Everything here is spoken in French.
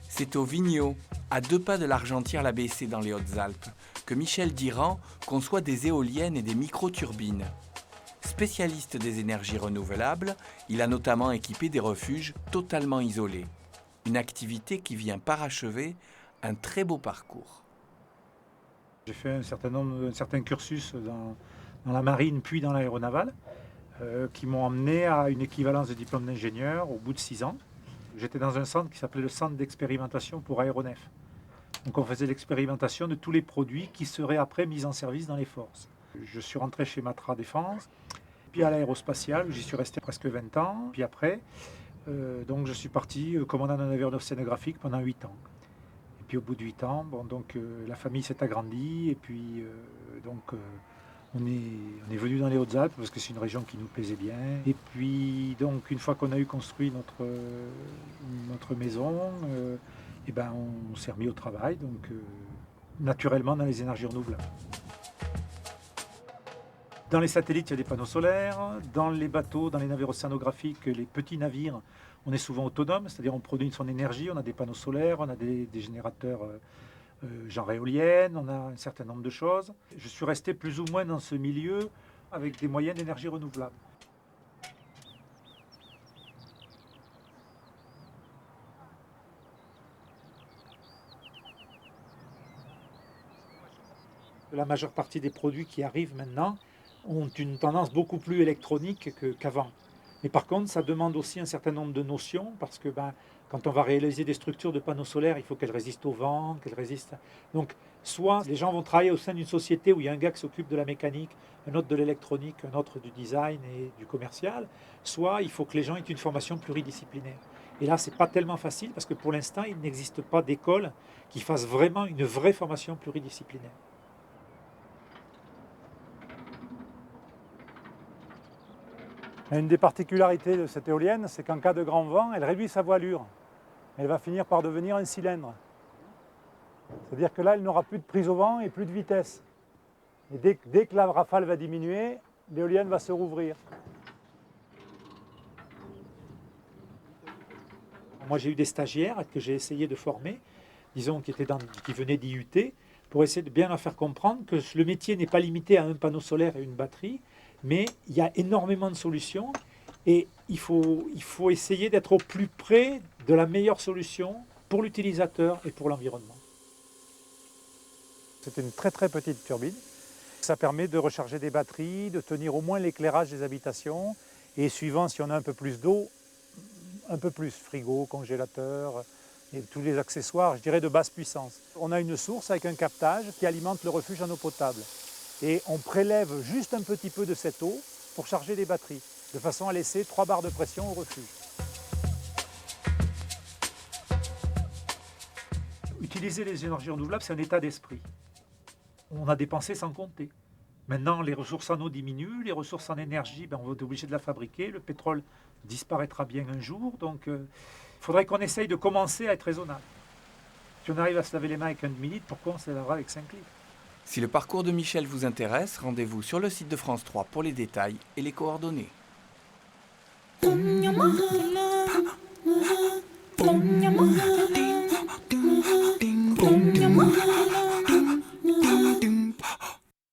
C'est au Vigneault, à 2 pas de l'Argentière-la-Bessée dans les Hautes-Alpes, que Michel Dirand conçoit des éoliennes et des micro-turbines. Spécialiste des énergies renouvelables, il a notamment équipé des refuges totalement isolés. Une activité qui vient parachever un très beau parcours. J'ai fait un certain cursus dans la marine puis dans l'aéronavale qui m'ont amené à une équivalence de diplôme d'ingénieur au bout de 6 ans. J'étais dans un centre qui s'appelait le centre d'expérimentation pour aéronefs. Donc on faisait l'expérimentation de tous les produits qui seraient après mis en service dans les forces. Je suis rentré chez Matra Défense, puis à l'aérospatiale où j'y suis resté presque 20 ans. Puis après, donc je suis parti commandant d'un avion océanographique pendant 8 ans. Et puis au bout de 8 ans, la famille s'est agrandie et puis on est venu dans les Hautes-Alpes parce que c'est une région qui nous plaisait bien. Et puis donc une fois qu'on a eu construit notre maison, on s'est remis au travail, naturellement dans les énergies renouvelables. Dans les satellites, il y a des panneaux solaires. Dans les bateaux, dans les navires océanographiques, les petits navires, on est souvent autonome, c'est-à-dire on produit son énergie, on a des panneaux solaires, on a des générateurs genre éoliennes, on a un certain nombre de choses. Je suis resté plus ou moins dans ce milieu avec des moyens d'énergie renouvelable. La majeure partie des produits qui arrivent maintenant ont une tendance beaucoup plus électronique qu'avant. Mais par contre, ça demande aussi un certain nombre de notions parce que quand on va réaliser des structures de panneaux solaires, il faut qu'elles résistent au vent, qu'elles résistent. Donc, soit les gens vont travailler au sein d'une société où il y a un gars qui s'occupe de la mécanique, un autre de l'électronique, un autre du design et du commercial, soit il faut que les gens aient une formation pluridisciplinaire. Et là, c'est pas tellement facile parce que pour l'instant, il n'existe pas d'école qui fasse vraiment une vraie formation pluridisciplinaire. Une des particularités de cette éolienne, c'est qu'en cas de grand vent, elle réduit sa voilure. Elle va finir par devenir un cylindre. C'est-à-dire que là, elle n'aura plus de prise au vent et plus de vitesse. Et dès que la rafale va diminuer, l'éolienne va se rouvrir. Moi, j'ai eu des stagiaires que j'ai essayé de former, disons qui venaient d'IUT, pour essayer de bien leur faire comprendre que le métier n'est pas limité à un panneau solaire et une batterie, mais il y a énormément de solutions et il faut essayer d'être au plus près de la meilleure solution pour l'utilisateur et pour l'environnement. C'est une très très petite turbine. Ça permet de recharger des batteries, de tenir au moins l'éclairage des habitations et suivant si on a un peu plus d'eau, un peu plus, frigo, congélateur et tous les accessoires, je dirais de basse puissance. On a une source avec un captage qui alimente le refuge en eau potable. Et on prélève juste un petit peu de cette eau pour charger les batteries, de façon à laisser 3 bars de pression au refuge. Utiliser les énergies renouvelables, c'est un état d'esprit. On a dépensé sans compter. Maintenant, les ressources en eau diminuent, les ressources en énergie, on va être obligé de la fabriquer, le pétrole disparaîtra bien un jour, donc il faudrait qu'on essaye de commencer à être raisonnable. Si on arrive à se laver les mains avec un demi-litre, pourquoi on se lavera avec 5 litres ? Si le parcours de Michel vous intéresse, rendez-vous sur le site de France 3 pour les détails et les coordonnées.